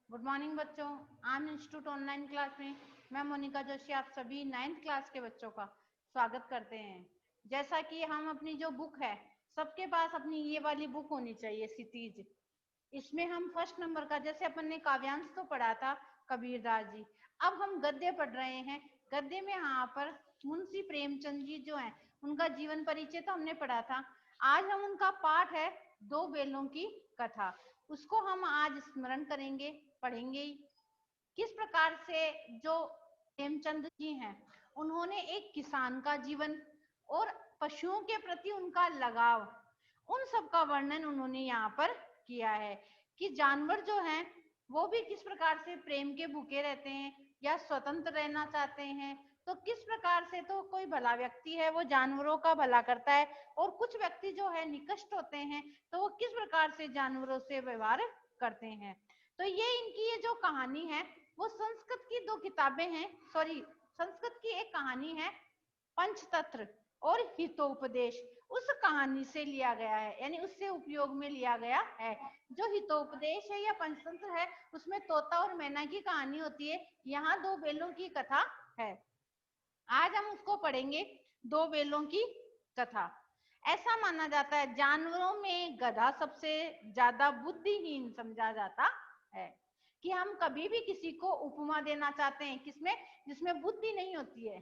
Good morning बच्चों। आम institute online class में मैं मोनिका जोशी आप सभी 9th क्लास के बच्चों का स्वागत करते हैं। जैसा कि हम अपनी जो बुक है, सबके पास अपनी ये वाली बुक होनी चाहिए क्षितिज। इसमें हम फर्स्ट नंबर का, जैसे अपन ने काव्यांश तो पढ़ा था कबीरदास जी, अब हम गद्य पढ़ रहे हैं। गद्य में यहाँ पर मुंशी प्रेमचंद जी जो हैं, उनका जीवन परिचय तो हमने पढ़ा था। आज हम उनका पाठ है दो बेलों की कथा, उसको हम आज स्मरण करेंगे, पढ़ेंगे। किस प्रकार से जो प्रेमचंद जी हैं, उन्होंने एक किसान का जीवन और पशुओं के प्रति उनका लगाव, उन सब का वर्णन उन्होंने यहाँ पर किया है कि जानवर जो हैं वो भी किस प्रकार से प्रेम के भूखे रहते हैं या स्वतंत्र रहना चाहते हैं। तो किस प्रकार से तो कोई भला व्यक्ति है वो जानवरों का भला करता है, और कुछ व्यक्ति जो है निकृष्ट होते हैं तो वो किस प्रकार से जानवरों से व्यवहार करते हैं। तो ये इनकी ये जो कहानी है वो संस्कृत की दो किताबें हैं, संस्कृत की एक कहानी है पंचतंत्र और हितोपदेश, उस कहानी से लिया गया है, यानी उससे उपयोग में लिया गया है। जो हितोपदेश है या पंचतंत्र है, उसमें तोता और मैना की कहानी होती है, यहाँ दो बेलों की कथा है। आज हम उसको पढ़ेंगे, दो बेलों की कथा। ऐसा माना जाता है जानवरों में गधा सबसे ज्यादा बुद्धिहीन समझा जाता है, कि हम कभी भी किसी को उपमा देना चाहते हैं किसमें, जिसमें बुद्धि नहीं होती है,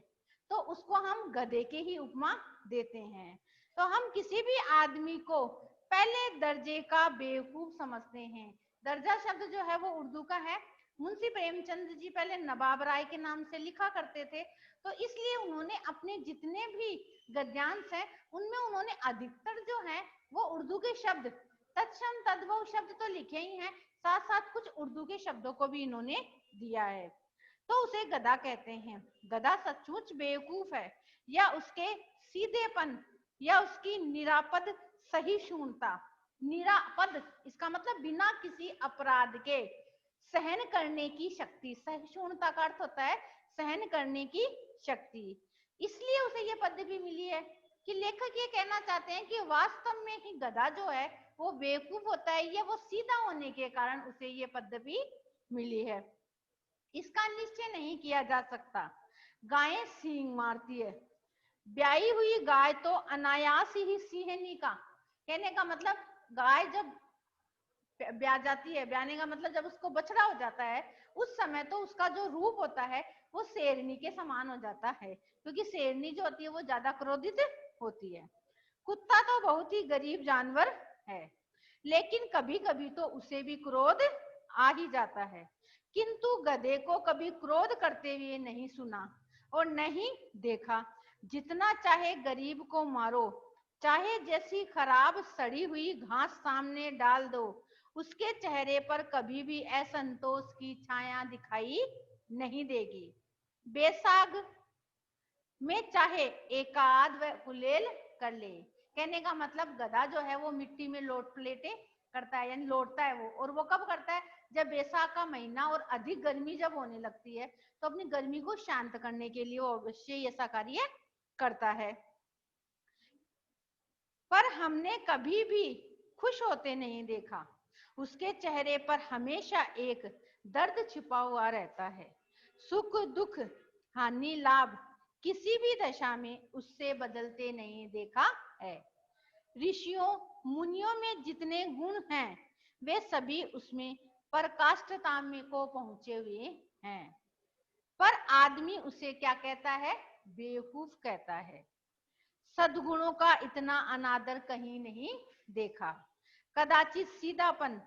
तो उसको हम गधे के ही उपमा देते हैं। तो हम किसी भी आदमी को पहले दर्जे का बेवकूफ समझते हैं। दर्जा शब्द जो है वो उर्दू का है। मुंशी प्रेमचंद जी पहले नवाब राय के नाम से लिखा करते थे, तो इसलिए उन्होंने अपने जितने भी गद्यांश हैं उनमें उन्होंने अधिकतर जो है वो उर्दू के शब्द, तत्सम तद्भव शब्द तो लिखे ही हैं, साथ साथ कुछ उर्दू के शब्दों को भी इन्होंने दिया है। तो उसे गधा कहते हैं। गधा सचमुच बेवकूफ है, या उसके सीधेपन या उसकी निरापद सहिष्णुता, निरापद इसका मतलब बिना किसी अपराध के सहन करने की शक्ति, सहिष्णुता का अर्थ होता है सहन करने की शक्ति। इसलिए उसे ये पदवी मिली है कि लेखक ये कहना चाहते हैं कि वास्तव में ही गधा जो है वो बेवकूफ होता है, या वो सीधा होने के कारण उसे ये पदवी मिली है। इसका निश्चय नहीं किया जा सकता। गायें सींग मारती है, ब्याई हुई गाय तो अनायास ही सिंहनी का, कहने का मतलब गाय जब ब्याह जाती है, ब्याने का मतलब जब उसको बछड़ा हो जाता है, उस समय तो उसका जो रूप होता है वो शेरनी के समान हो जाता है, क्योंकि शेरनी जो होती है वो ज्यादा क्रोधित होती है। कुत्ता तो बहुत ही गरीब जानवर है, लेकिन कभी कभी तो उसे भी क्रोध आ ही जाता है, किंतु गधे को कभी क्रोध करते हुए नहीं सुना और नहीं देखा। जितना चाहे गरीब को मारो, चाहे जैसी खराब सड़ी हुई घास सामने डाल दो, उसके चेहरे पर कभी भी असंतोष की छाया दिखाई नहीं देगी। बेसाग में चाहे एकाध व कुलेल कर ले, कहने का मतलब गधा जो है वो मिट्टी में लोट प्लेटे करता है, यानी लोटता है वो, और वो कब करता है, जब बैसाख का महीना और अधिक गर्मी जब होने लगती है तो अपनी गर्मी को शांत करने के लिए वो अवश्य ऐसा कार्य करता है। पर हमने कभी भी खुश होते नहीं देखा, उसके चेहरे पर हमेशा एक दर्द छिपा हुआ रहता है। सुख दुख हानि लाभ किसी भी दशा में उससे बदलते नहीं देखा है। ऋषियों मुनियों में जितने गुण हैं वे सभी उसमें पराकाष्ठता में को पहुंचे हुए हैं, पर आदमी उसे क्या कहता है, बेवकूफ कहता है। सद्गुणों का इतना अनादर कहीं नहीं देखा। कदाचित सीधापन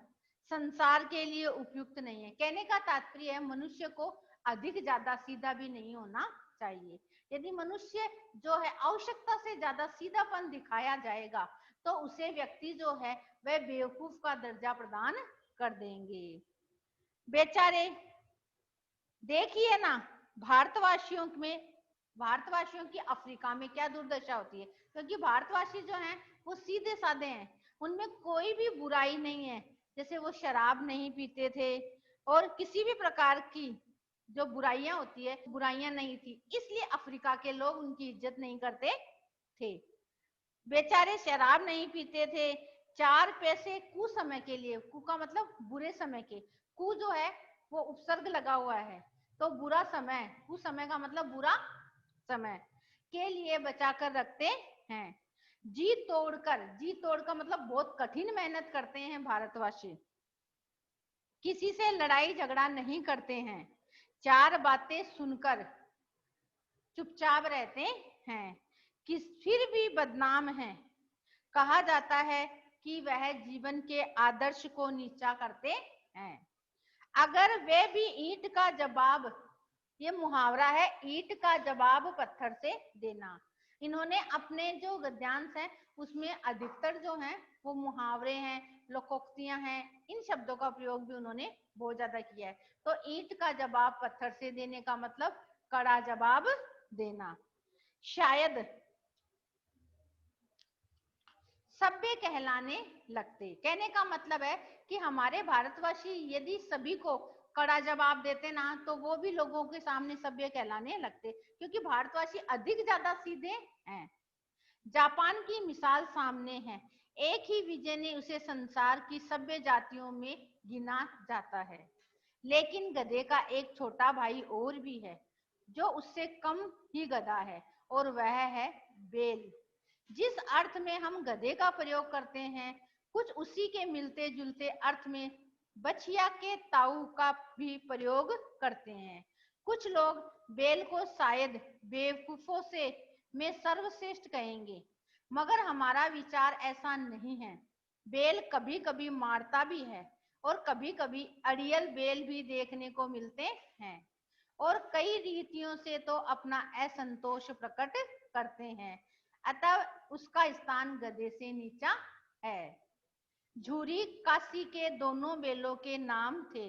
संसार के लिए उपयुक्त नहीं है, कहने का तात्पर्य है मनुष्य को अधिक ज्यादा सीधा भी नहीं होना चाहिए। यदि मनुष्य जो है आवश्यकता से ज्यादा सीधापन दिखाया जाएगा तो उसे व्यक्ति जो है वह बेवकूफ का दर्जा प्रदान कर देंगे। बेचारे देखिए ना, भारतवासियों में, भारतवासियों की अफ्रीका में क्या दुर्दशा होती है, क्योंकि भारतवासी जो हैं वो सीधे साधे हैं, उनमें कोई भी बुराई नहीं है। जैसे वो शराब नहीं पीते थे और किसी भी प्रकार की जो बुराइयां होती है बुराइयां नहीं थी, इसलिए अफ्रीका के लोग उनकी इज्जत नहीं करते थे। बेचारे शराब नहीं पीते थे, 4 पैसे कु समय के लिए, कु का मतलब बुरे समय के, कु जो है वो उपसर्ग लगा हुआ है, तो बुरा समय, कुसमय का मतलब बुरा समय के लिए बचा कर रखते हैं। जी तोड़कर, जी तोड़ का मतलब बहुत कठिन मेहनत करते हैं भारतवासी, किसी से लड़ाई झगड़ा नहीं करते हैं, चार बातें सुनकर चुपचाप रहते हैं, किस फिर भी बदनाम है, कहा जाता है कि वह जीवन के आदर्श को नीचा करते हैं। अगर वे भी ईंट का जवाब, ये मुहावरा है, ईंट का जवाब पत्थर से देना। इन्होंने अपने जो गद्यांश है उसमें अधिकतर जो है वो मुहावरे हैं, लोकोक्तियां हैं, इन शब्दों का प्रयोग भी उन्होंने बहुत ज्यादा किया है। तो ईंट का जवाब पत्थर से देने का मतलब कड़ा जवाब देना। शायद सभ्य कहलाने लगते, कहने का मतलब है कि हमारे भारतवासी यदि सभी को कड़ा जवाब देते ना तो वो भी लोगों के सामने सभ्य कहलाने लगते, क्योंकि भारतवासी अधिक ज्यादा सीधे हैं। जापान की मिसाल सामने है, एक ही विजय ने उसे संसार की सभ्य जातियों में गिना जाता है, लेकिन गधे का एक छोटा भाई और भी है जो उससे कम ही गधा है, और वह है बेल। जिस अर्थ में हम गधे का प्रयोग करते हैं, कुछ उसी के मिलते जुलते अर्थ में बछिया के ताऊ का भी प्रयोग करते हैं। कुछ लोग बेल को शायद बेवकूफों से में सर्वश्रेष्ठ कहेंगे, मगर हमारा विचार ऐसा नहीं है। बेल कभी कभी मारता भी है, और कभी कभी अड़ियल बेल भी देखने को मिलते हैं, और कई रीतियों से तो अपना असंतोष प्रकट करते हैं, अतः उसका स्थान गधे से नीचा है। झूरी काशी के दोनों बेलों के नाम थे।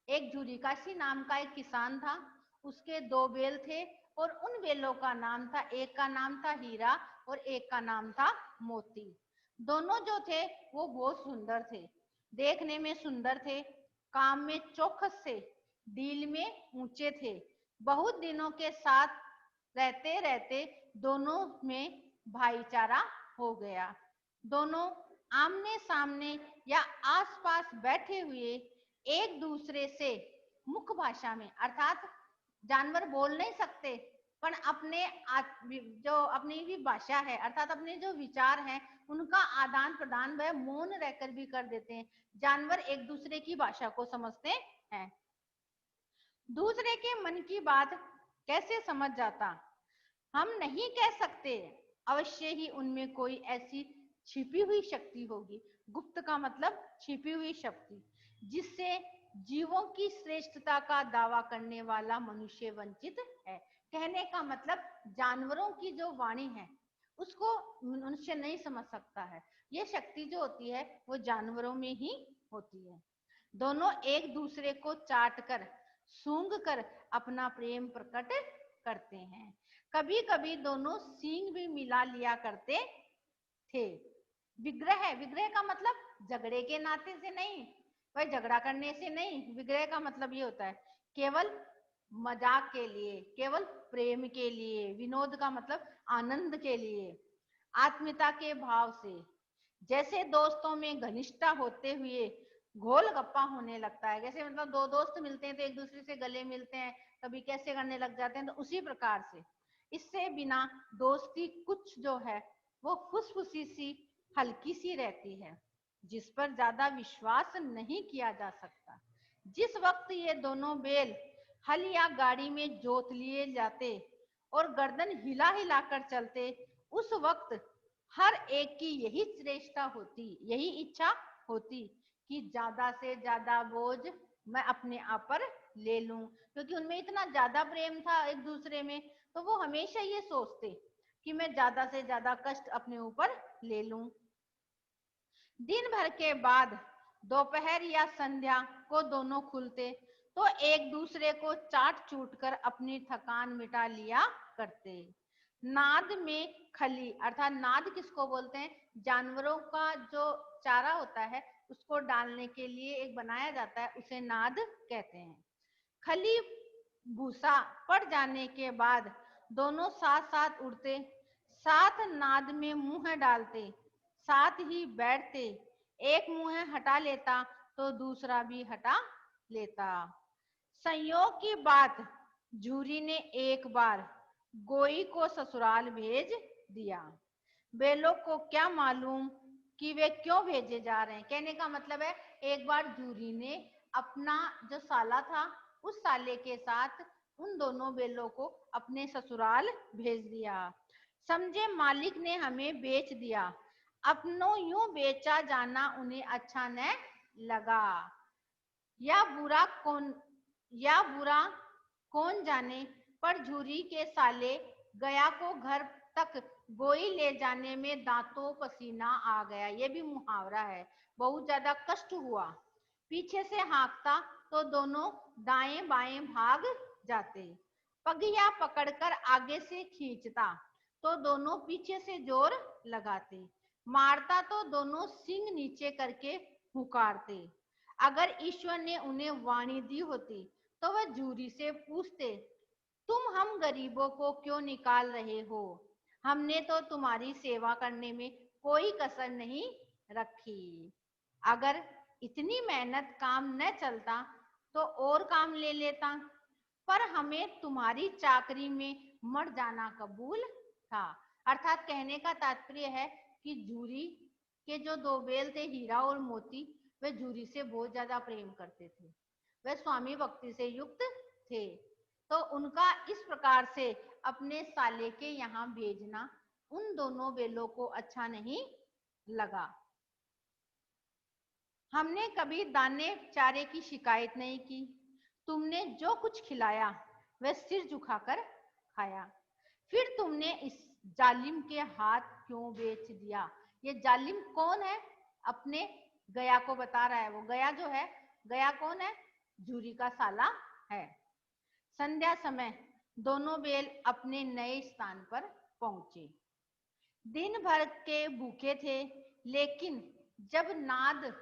एक झूरी काशी नाम का एक किसान था, उसके दो बेल थे, और उन बेलों का नाम था, एक का नाम था हीरा और एक का नाम था मोती। दोनों जो थे वो बहुत सुंदर थे, देखने में सुंदर थे, काम में चौकस से, डील में ऊंचे थे। बहुत दिनों के साथ रहते रहते दोनों में भाईचारा हो गया। दोनों आमने सामने या आसपास बैठे हुए एक दूसरे से मुख भाषा में, अर्थात जानवर बोल नहीं सकते पर अपने जो अपनी भी भाषा है, अर्थात अपने जो विचार हैं उनका आदान प्रदान वह मौन रहकर भी कर देते हैं। जानवर एक दूसरे की भाषा को समझते हैं। दूसरे के मन की बात कैसे समझ जाता हम नहीं कह सकते, अवश्य ही उनमें कोई ऐसी छिपी हुई शक्ति होगी, गुप्त का मतलब छिपी हुई शक्ति, जिससे जीवों की श्रेष्ठता का दावा करने वाला मनुष्य वंचित है। कहने का मतलब जानवरों की जो वाणी है उसको मनुष्य नहीं समझ सकता है, ये शक्ति जो होती है वो जानवरों में ही होती है। दोनों एक दूसरे को चाट कर, सूंघ कर अपना प्रेम प्रकट करते हैं। कभी कभी दोनों सींग भी मिला लिया करते थे। विग्रह, विग्रह का मतलब झगड़े के नाते से नहीं, भाई झगड़ा करने से नहीं, विग्रह का मतलब ये होता है केवल मजाक के लिए, केवल प्रेम के लिए, विनोद का मतलब आनंद के लिए, आत्मीयता के भाव से, जैसे दोस्तों में घनिष्ठता होते हुए घोल गप्पा होने लगता है। जैसे मतलब दो दोस्त मिलते हैं तो एक दूसरे से गले मिलते हैं, कभी कैसे करने लग जाते हैं, तो उसी प्रकार से इससे बिना दोस्ती कुछ जो है वो फुसफुसी सी हल्की सी रहती है, जिस पर ज्यादा विश्वास नहीं किया जा सकता। जिस वक्त ये दोनों बेल हल या गाड़ी में जोत लिए जाते और गर्दन हिला हिला कर चलते, उस वक्त हर एक की यही श्रेष्ठता होती, यही इच्छा होती कि ज्यादा से ज्यादा बोझ मैं अपने आप पर ले लूं, क्योंकि उनमें इतना ज्यादा प्रेम था एक दूसरे में, तो वो हमेशा ये सोचते कि मैं ज्यादा से ज्यादा कष्ट अपने ऊपर ले लूं। दिन भर के बाद दोपहर या संध्या को दोनों खुलते तो एक दूसरे को चाट चूट कर अपनी थकान मिटा लिया करते। नाद में खली, अर्थात नाद किसको बोलते हैं, जानवरों का जो चारा होता है उसको डालने के लिए एक बनाया जाता है, उसे नाद कहते हैं। खली भूसा पड़ जाने के बाद दोनों साथ साथ उड़ते, साथ नाद में मुंह डालते, साथ ही बैठते, एक मुंह हटा लेता तो दूसरा भी हटा लेता। संयोग की बात, झूरी ने एक बार गोई को ससुराल भेज दिया। बेलों को क्या मालूम कि वे क्यों भेजे जा रहे हैं। कहने का मतलब है, एक बार झूरी ने अपना जो साला था उस साले के साथ उन दोनों बेलों को अपने ससुराल भेज दिया। समझे मालिक ने हमें बेच दिया, अपनों यूं बेचा जाना उन्हें अच्छा न लगा। या बुरा कौन जाने, पर झूरी के साले गया को घर तक गोई ले जाने में दांतों पसीना आ गया। ये भी मुहावरा है। बहुत ज्यादा कष्ट हुआ। पीछे से हाँकता तो दोनों दाएं बाएं भाग जाते। पगिया पकड़कर आगे से खींचता तो दोनों पीछे से जोर लगाते। मारता तो दोनों सींग नीचे करके हुकारते। अगर ईश्वर ने उन्हें वाणी दी होती तो वह झूरी से पूछते, तुम हम गरीबों को क्यों निकाल रहे हो? हमने तो तुम्हारी सेवा करने में कोई कसर नहीं रखी। अगर इतनी मेहनत काम न चलता तो और काम ले लेता, पर हमें तुम्हारी चाकरी में मर जाना कबूल था। अर्थात कहने का तात्पर्य है कि झूरी के जो दो बेल थे, हीरा और मोती, वे झूरी से बहुत ज्यादा प्रेम करते थे। वे स्वामी भक्ति से युक्त थे। तो उनका इस प्रकार से अपने साले के यहाँ भेजना उन दोनों बेलों को अच्छा नहीं लगा। हमने कभी दाने चारे की शिकायत नहीं की। तुमने जो कुछ खिलाया वह सिर झुकाकर खाया। फिर तुमने इस जालिम के हाथ क्यों बेच दिया? ये जालिम कौन है? अपने गया को बता रहा है। वो गया जो है, गया कौन है? झूरी का साला है। संध्या समय दोनों बेल अपने नए स्थान पर पहुंचे। दिन भर के भूखे थे, लेकिन जब नाद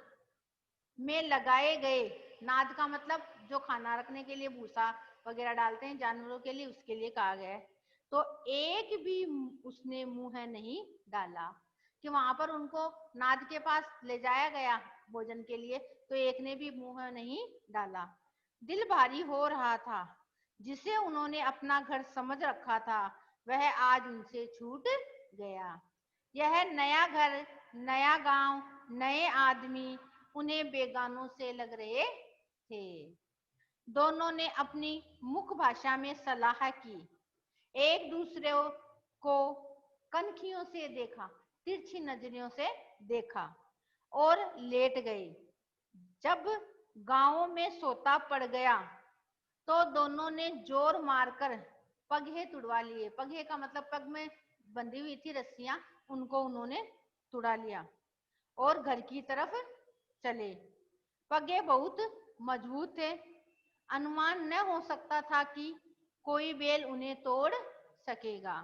में लगाए गए, नाद का मतलब जो खाना रखने के लिए भूसा वगैरह डालते हैं जानवरों के लिए, उसके लिए कहा गया है, तो एक भी उसने मुंह नहीं डाला। कि वहां पर उनको नाद के पास ले जाया गया भोजन के लिए, तो एक ने भी मुंह नहीं डाला। दिल भारी हो रहा था। जिसे उन्होंने अपना घर समझ रखा था वह आज उनसे छूट गया। यह नया घर, नया गांव, नए आदमी उन्हें बेगानों से लग रहे थे। दोनों ने अपनी मुख भाषा में सलाह की, एक दूसरे को कनखियों से देखा, तिरछी नजरों से देखा और लेट गए। जब गांव में सोता पड़ गया तो दोनों ने जोर मारकर पगहे तुड़वा लिए। पगहे का मतलब पग में बंधी हुई थी रस्सियां, उनको उन्होंने तुड़ा लिया और घर की तरफ चले। पगे बहुत मजबूत थे। अनुमान न हो सकता था कि कोई बेल उन्हें तोड़ सकेगा।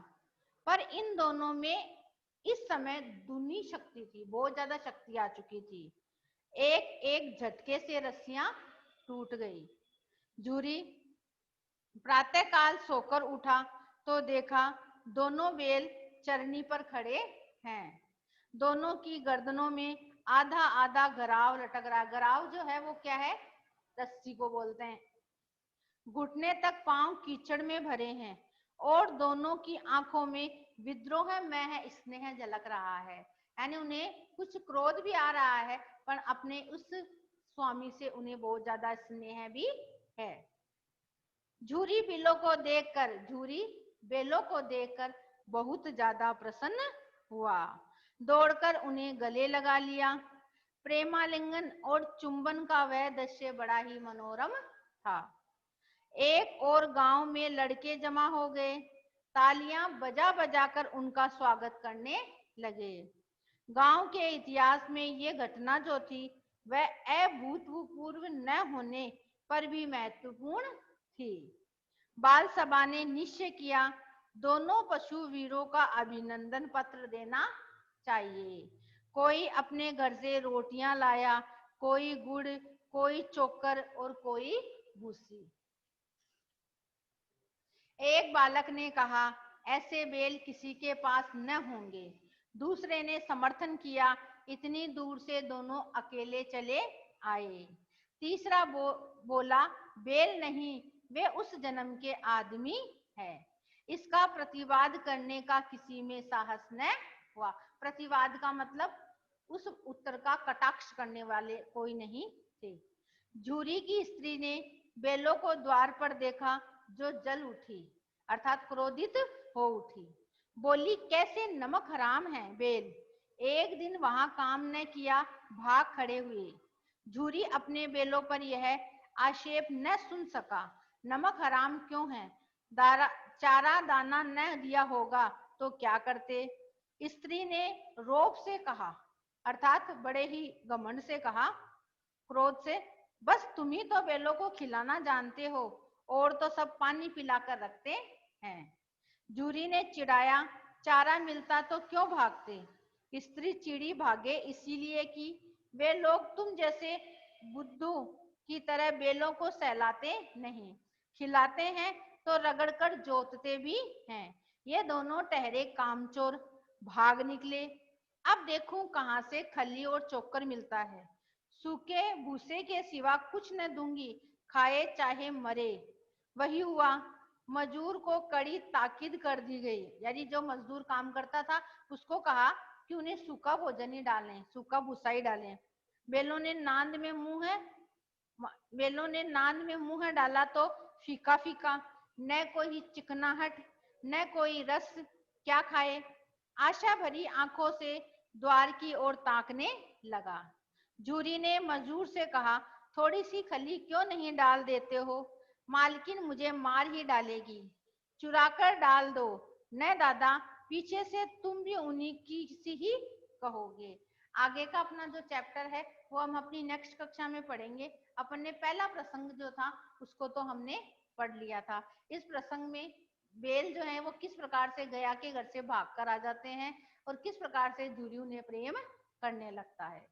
पर इन दोनों में इस समय दूनी शक्ति थी, बहुत ज्यादा शक्ति आ चुकी थी। एक एक झटके से रस्सियां टूट गई। झूरी प्रातःकाल सोकर उठा तो देखा दोनों बेल चरनी पर खड़े हैं। दोनों की गर्दनों में आधा आधा गराव लटक रहा। गराव जो है वो क्या है? रस्सी को बोलते हैं। घुटने तक पांव कीचड़ में भरे हैं और दोनों की आंखों में विद्रोह में स्नेह झलक रहा है। यानी उन्हें कुछ क्रोध भी आ रहा है, पर अपने उस स्वामी से उन्हें बहुत ज्यादा स्नेह भी है। झूरी बेलों को देखकर बहुत ज्यादा प्रसन्न हुआ। दौड़कर उन्हें गले लगा लिया। प्रेमालिंगन और चुंबन का वह दृश्य बड़ा ही मनोरम था। एक और गांव में लड़के जमा हो गए, तालियां बजा बजा कर उनका स्वागत करने लगे। गांव के इतिहास में ये घटना जो थी वह अभूतपूर्व न होने पर भी महत्वपूर्ण थी। बाल सभा ने निश्चय किया, दोनों पशु वीरों का अभिनंदन पत्र देना चाहिए। कोई अपने घर से रोटियां लाया, कोई गुड़, कोई चोकर और कोई भूसी। एक बालक ने कहा, ऐसे बेल किसी के पास न होंगे। दूसरे ने समर्थन किया, इतनी दूर से दोनों अकेले चले आए। तीसरा बोला, बेल नहीं, वे उस जन्म के आदमी है। इसका प्रतिवाद करने का किसी में साहस न हुआ। प्रतिवाद का मतलब उस उत्तर का कटाक्ष करने वाले कोई नहीं थे। झूरी की स्त्री ने बेलों को द्वार पर देखा, जो जल उठी, अर्थात क्रोधित हो उठी। बोली, कैसे नमक हराम है बेल, एक दिन वहां काम न किया, भाग खड़े हुए। झूरी अपने बेलों पर यह आक्षेप न सुन सका, नमक हराम क्यों है, चारा दाना न दिया होगा तो क्या करते। स्त्री ने रोब से कहा, अर्थात बड़े ही घमंड से कहा, क्रोध से, बस तुम ही तो बेलों को खिलाना जानते हो, और तो सब पानी पिलाकर रखते हैं। जूरी ने चिढ़ाया, चारा मिलता तो क्यों भागते। स्त्री चिड़ी, भागे इसीलिए कि वे लोग तुम जैसे बुद्धू की तरह बेलों को सहलाते नहीं, खिलाते हैं तो रगड़कर जोतते भी हैं। ये दोनों ठहरे कामचोर, भाग निकले। अब देखूं कहां से खली और चोकर मिलता है, सूखे भूसे के सिवा कुछ न दूंगी, खाए चाहे मरे। वही हुआ, मजदूर को कड़ी ताकीद कर दी गई, यानी जो मजदूर काम करता था उसको कहा कि उन्हें सूखा भोजन ही डालें, सूखा भूसा ही डालें। बेलों ने नांद में मुंह डाला तो फीका फीका, न कोई चिकनाहट न कोई रस, क्या खाए। आशा भरी आंखों से द्वार की ओर ताकने लगा। जूरी ने मजदूर से कहा, थोड़ी सी खली क्यों नहीं डाल देते हो, मालकिन मुझे मार ही डालेगी, चुराकर डाल दो। न दादा, पीछे से तुम भी उन्हीं की सी ही कहोगे। आगे का अपना जो चैप्टर है वो हम अपनी नेक्स्ट कक्षा में पढ़ेंगे। अपन ने पहला प्रसंग जो था उसको तो हमने पढ़ लिया था। इस प्रसंग में बेल जो है वो किस प्रकार से गया के घर से भाग कर आ जाते हैं और किस प्रकार से जूरी उन्हें प्रेम करने लगता है।